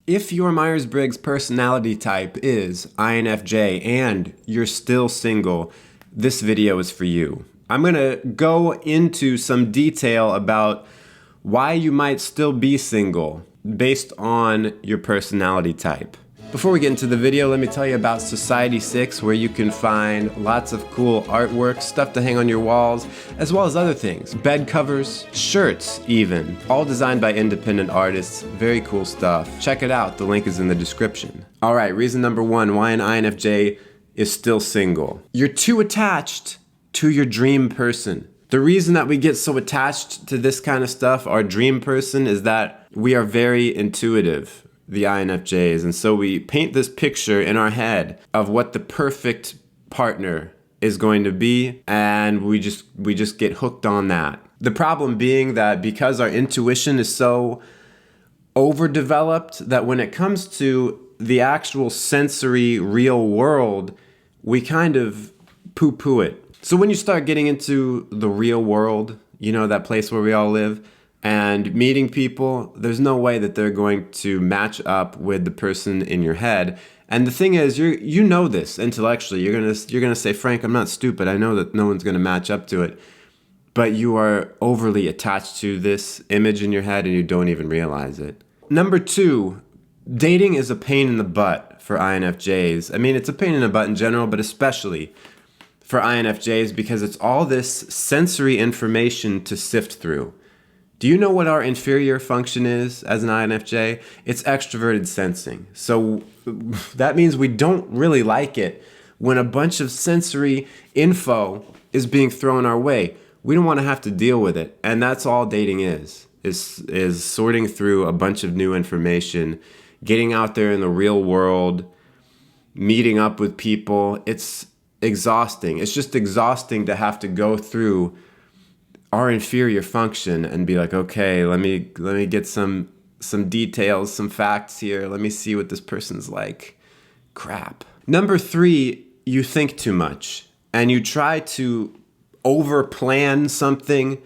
If your Myers-Briggs personality type is INFJ and you're still single, this video is for you. I'm gonna go into some detail about why you might still be single based on your personality type. Before we get into the video, let me tell you about Society 6, where you can find lots of cool artwork, stuff to hang on your walls, as well as other things. Bed covers, shirts even, all designed by independent artists. Very cool stuff. Check it out, the link is in the description. All right, reason number one, why an INFJ is still single. You're too attached to your dream person. The reason that we get so attached to this kind of stuff, our dream person, is that we are very intuitive, the INFJs, and so we paint this picture in our head of what the perfect partner is going to be, and we just get hooked on that. The problem being that because our intuition is so overdeveloped that when it comes to the actual sensory real world, we kind of poo-poo it. So when you start getting into the real world, you know, that place where we all live, and meeting people, there's no way that they're going to match up with the person in your head. And the thing is, you know this intellectually. You're gonna say, Frank, I'm not stupid. I know that no one's gonna match up to it. But you are overly attached to this image in your head and you don't even realize it. Number two, dating is a pain in the butt for INFJs. I mean, it's a pain in the butt in general, but especially for INFJs because it's all this sensory information to sift through. Do you know what our inferior function is as an INFJ? It's extroverted sensing. So that means we don't really like it when a bunch of sensory info is being thrown our way. We don't want to have to deal with it. And that's all dating is sorting through a bunch of new information, getting out there in the real world, meeting up with people. It's exhausting. It's just exhausting to have to go through our inferior function and be like, okay, let me get some details, some facts here. Let me see what this person's like. Crap. Number three, you think too much and you try to over-plan something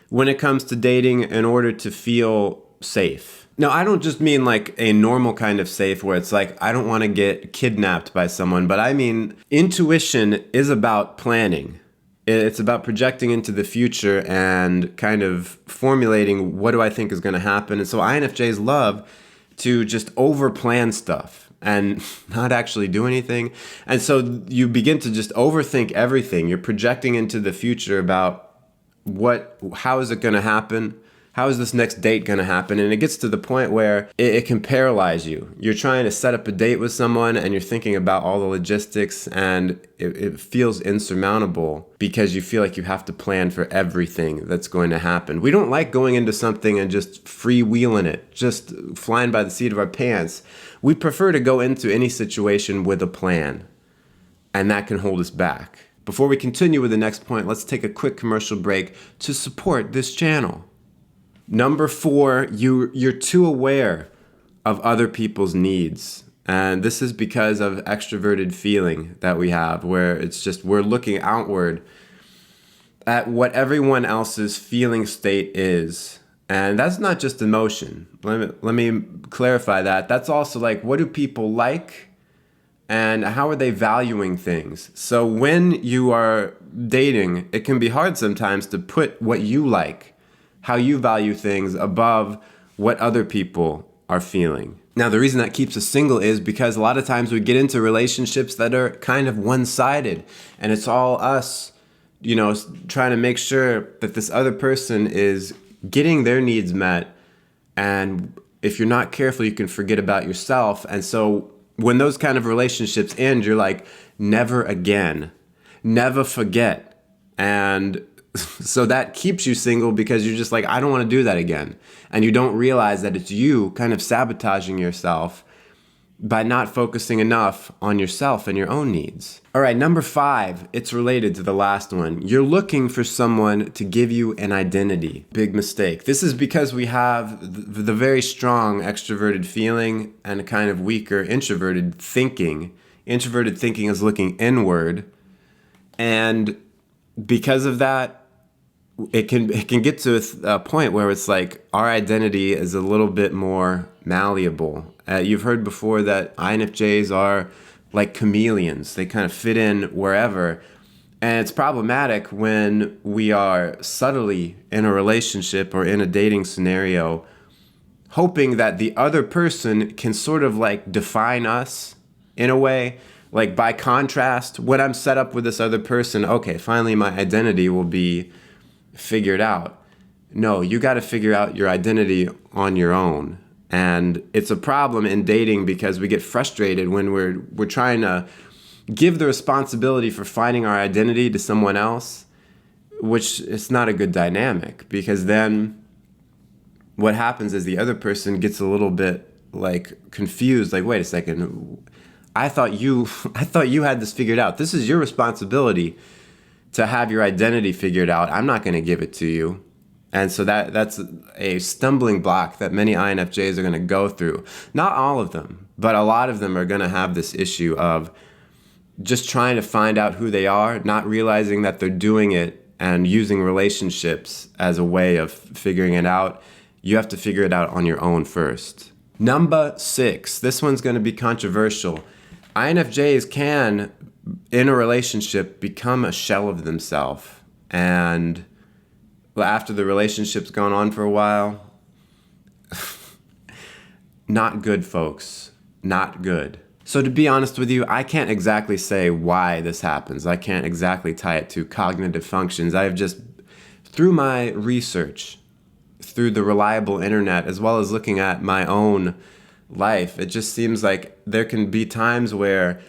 when it comes to dating in order to feel safe. Now, I don't just mean like a normal kind of safe where it's like, I don't want to get kidnapped by someone, but I mean, intuition is about planning. It's about projecting into the future and kind of formulating what do I think is going to happen. And so INFJs love to just over-plan stuff and not actually do anything. And so you begin to just overthink everything. You're projecting into the future about how is it going to happen? How is this next date going to happen? And it gets to the point where it can paralyze you. You're trying to set up a date with someone and you're thinking about all the logistics and it feels insurmountable because you feel like you have to plan for everything that's going to happen. We don't like going into something and just freewheeling it, just flying by the seat of our pants. We prefer to go into any situation with a plan, and that can hold us back. Before we continue with the next point, let's take a quick commercial break to support this channel. Number four, you're too aware of other people's needs. And this is because of extroverted feeling that we have, where it's just we're looking outward at what everyone else's feeling state is. And that's not just emotion. Let me clarify that. That's also like, what do people like? And how are they valuing things? So when you are dating, it can be hard sometimes to put what you like, how you value things above what other people are feeling. Now, the reason that keeps us single is because a lot of times we get into relationships that are kind of one-sided, and it's all us, you know, trying to make sure that this other person is getting their needs met. And if you're not careful, you can forget about yourself. And so when those kind of relationships end, you're like, never again, never forget. And so that keeps you single because you're just like, I don't want to do that again. And you don't realize that it's you kind of sabotaging yourself by not focusing enough on yourself and your own needs. All right, number five, it's related to the last one. You're looking for someone to give you an identity. Big mistake. This is because we have the very strong extroverted feeling and a kind of weaker introverted thinking. Introverted thinking is looking inward. And because of that, it can get to a point where it's like our identity is a little bit more malleable. You've heard before that INFJs are like chameleons. They kind of fit in wherever. And it's problematic when we are subtly in a relationship or in a dating scenario, hoping that the other person can sort of like define us in a way. Like by contrast, when I'm set up with this other person, okay, finally my identity will be figured out. No, you got to figure out your identity on your own. And it's a problem in dating because we get frustrated when we're trying to give the responsibility for finding our identity to someone else, which is not a good dynamic, because then what happens is the other person gets a little bit like confused, like, wait a second, I thought you had this figured out. This is your responsibility to have your identity figured out. I'm not going to give it to you. And so that's a stumbling block that many INFJs are going to go through. Not all of them, but a lot of them are going to have this issue of just trying to find out who they are, not realizing that they're doing it and using relationships as a way of figuring it out. You have to figure it out on your own first. Number 6, this one's going to be controversial. INFJs can, in a relationship, become a shell of themselves. And after the relationship's gone on for a while, not good, folks. Not good. So to be honest with you, I can't exactly say why this happens. I can't exactly tie it to cognitive functions. I have just, through my research, through the reliable internet, as well as looking at my own life, it just seems like there can be times where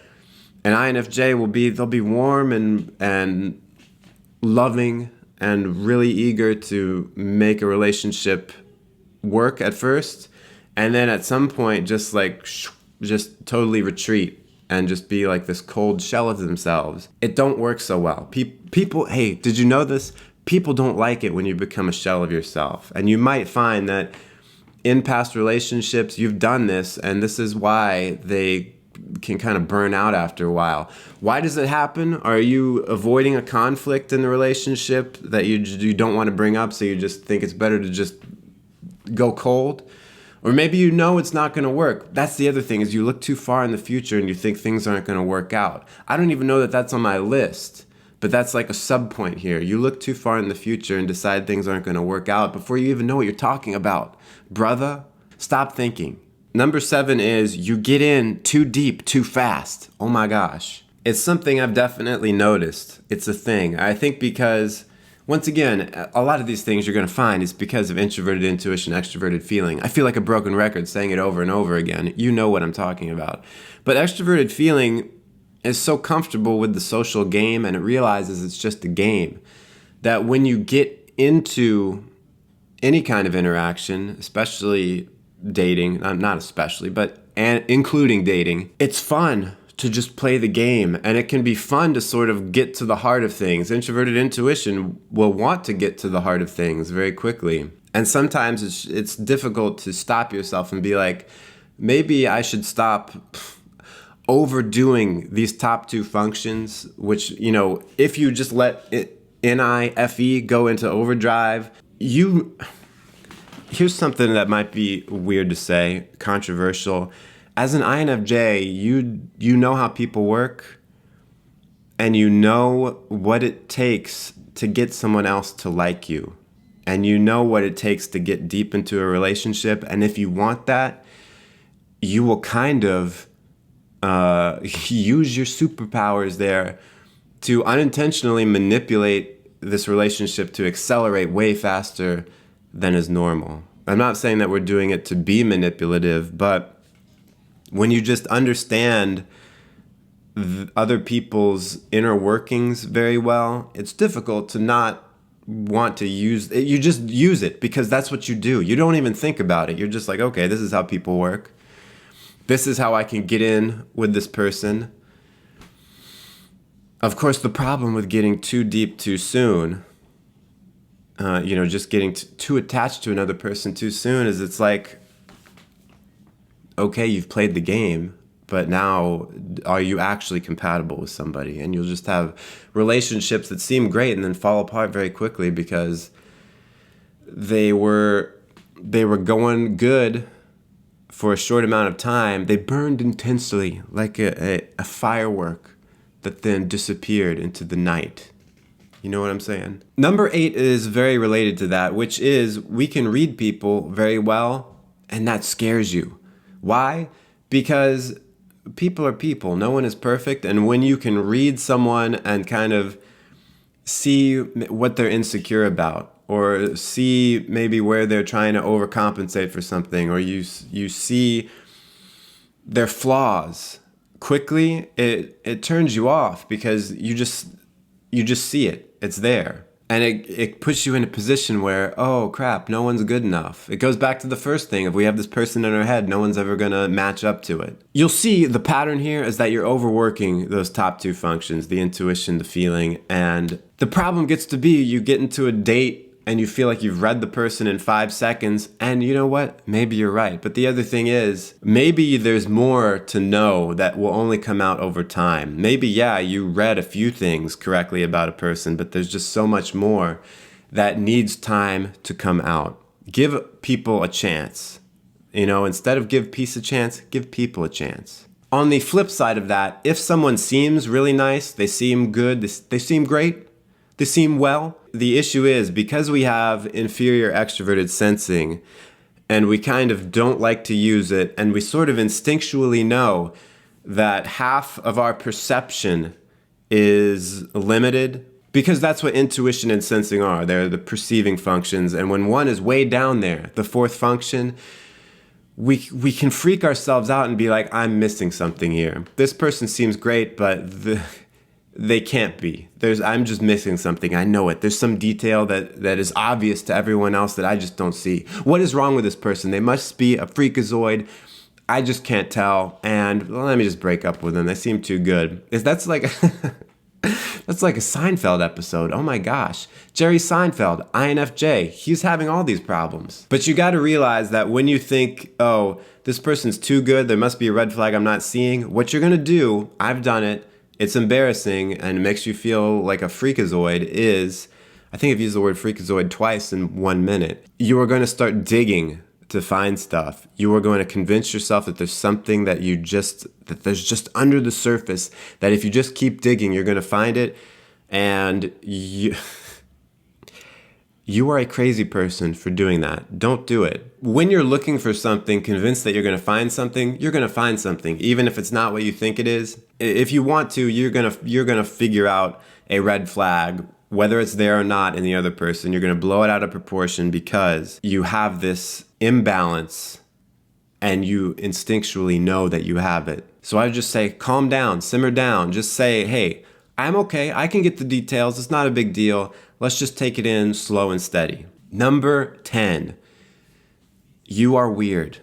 an INFJ they'll be warm and loving and really eager to make a relationship work at first, and then at some point just totally retreat and just be like this cold shell of themselves. It don't work so well. People, hey, did you know this? People don't like it when you become a shell of yourself. And you might find that in past relationships, you've done this, and this is why they can kind of burn out after a while. Why does it happen? Are you avoiding a conflict in the relationship that you don't want to bring up, so you just think it's better to just go cold? Or maybe you know it's not going to work. That's the other thing, is you look too far in the future and you think things aren't going to work out. I don't even know that that's on my list, but that's like a sub point here. You look too far in the future and decide things aren't going to work out before you even know what you're talking about. Brother, stop thinking. Number 7 is you get in too deep, too fast. Oh my gosh. It's something I've definitely noticed. It's a thing. I think because, once again, a lot of these things you're going to find is because of introverted intuition, extroverted feeling. I feel like a broken record saying it over and over again. You know what I'm talking about. But extroverted feeling is so comfortable with the social game, and it realizes it's just a game, that when you get into any kind of interaction, especially dating, not especially, but including dating, it's fun to just play the game, and it can be fun to sort of get to the heart of things. Introverted intuition will want to get to the heart of things very quickly, and sometimes it's difficult to stop yourself and be like, maybe I should stop overdoing these top 2 functions, which, if you just let NIFE go into overdrive, here's something that might be weird to say, controversial. As an INFJ, you know how people work, and you know what it takes to get someone else to like you, and you know what it takes to get deep into a relationship. And if you want that, you will kind of use your superpowers there to unintentionally manipulate this relationship to accelerate way faster than is normal. I'm not saying that we're doing it to be manipulative, but when you just understand other people's inner workings very well, it's difficult to not want to use it. You just use it because that's what you do. You don't even think about it. You're just like, okay, this is how people work. This is how I can get in with this person. Of course, the problem with getting too deep too soon, just getting too attached to another person too soon, is it's like, okay, you've played the game, but now are you actually compatible with somebody? And you'll just have relationships that seem great and then fall apart very quickly because they were going good for a short amount of time. They burned intensely like a firework that then disappeared into the night. You know what I'm saying? Number 8 is very related to that, which is we can read people very well, and that scares you. Why? Because people are people. No one is perfect. And when you can read someone and kind of see what they're insecure about, or see maybe where they're trying to overcompensate for something, or you see their flaws quickly, it turns you off because you just see it. It's there. And it puts you in a position where, oh crap, no one's good enough. It goes back to the first thing. If we have this person in our head, no one's ever gonna match up to it. You'll see the pattern here is that you're overworking those top 2 functions, the intuition, the feeling, and the problem gets to be you get into a date and you feel like you've read the person in 5 seconds, and you know what? Maybe you're right. But the other thing is, maybe there's more to know that will only come out over time. Maybe, yeah, you read a few things correctly about a person, but there's just so much more that needs time to come out. Give people a chance. Instead of give peace a chance, give people a chance. On the flip side of that, if someone seems really nice, they seem good, they seem great, they seem well, the issue is because we have inferior extroverted sensing and we kind of don't like to use it, and we sort of instinctually know that half of our perception is limited, because that's what intuition and sensing are. They're the perceiving functions. And when one is way down there, the 4th function, we can freak ourselves out and be like, I'm missing something here. This person seems great, but they can't be. I'm just missing something. I know it. There's some detail that is obvious to everyone else that I just don't see. What is wrong with this person? They must be a freakazoid. I just can't tell. And let me just break up with them. They seem too good. That's like that's like a Seinfeld episode. Oh my gosh. Jerry Seinfeld, INFJ. He's having all these problems. But you got to realize that when you think, oh, this person's too good, there must be a red flag I'm not seeing. What you're going to do, I've done it, it's embarrassing and it makes you feel like a freakazoid, is, I think I've used the word freakazoid twice in 1 minute. You are going to start digging to find stuff. You are going to convince yourself that there's something that there's just under the surface, that if you just keep digging, you're going to find it. And you are a crazy person for doing that. Don't do it. When you're looking for something, convinced that you're going to find something, you're going to find something, even if it's not what you think it is. If you want to, you're going to figure out a red flag, whether it's there or not in the other person. You're going to blow it out of proportion because you have this imbalance and you instinctually know that you have it. So I would just say, calm down, simmer down. Just say, hey, I'm okay. I can get the details. It's not a big deal. Let's just take it in slow and steady. Number 10, you are weird,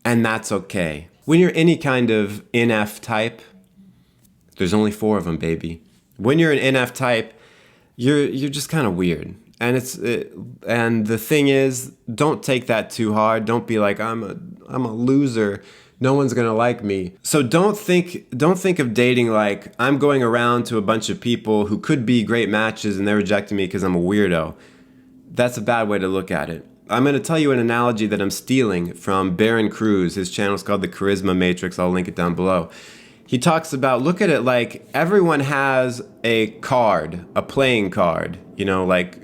and that's okay. When you're any kind of NF type, there's only 4 of them, baby. When you're an NF type, you're just kind of weird. And and the thing is, don't take that too hard. Don't be like, I'm a loser. No one's gonna like me. So don't think of dating like I'm going around to a bunch of people who could be great matches and they're rejecting me because I'm a weirdo. That's a bad way to look at it. I'm gonna tell you an analogy that I'm stealing from Baron Cruz. His channel is called The Charisma Matrix. I'll link it down below. He talks about, look at it like everyone has a card, a playing card, like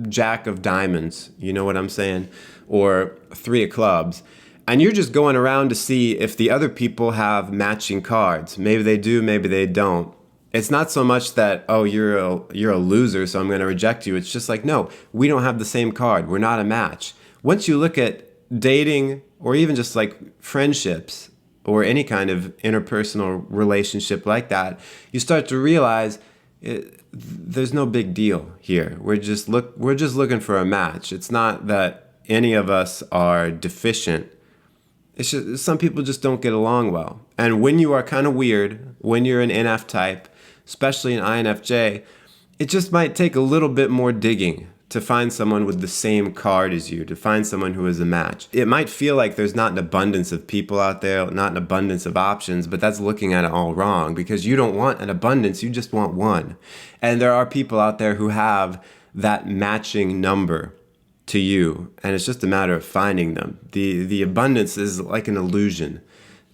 Jack of Diamonds, you know what I'm saying? Or 3 of Clubs. And you're just going around to see if the other people have matching cards. Maybe they do, maybe they don't. It's not so much that, oh, you're a loser, so I'm going to reject you. It's just like, no, we don't have the same card. We're not a match. Once you look at dating or even just like friendships or any kind of interpersonal relationship like that, you start to realize there's no big deal here. We're just looking for a match. It's not that any of us are deficient. It's just some people just don't get along well. And when you are kind of weird, when you're an NF type, especially an INFJ, it just might take a little bit more digging to find someone with the same card as you, to find someone who is a match. It might feel like there's not an abundance of people out there, not an abundance of options, but that's looking at it all wrong, because you don't want an abundance, you just want one. And there are people out there who have that matching number to you, and it's just a matter of finding them. The abundance is like an illusion.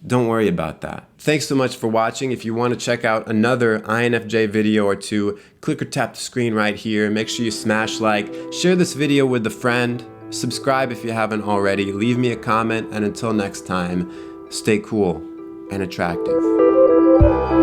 Don't worry about that. Thanks so much for watching. If you want to check out another INFJ video or two, click or tap the screen right here. Make sure you smash like, share this video with a friend, subscribe if you haven't already, leave me a comment, and until next time, stay cool and attractive.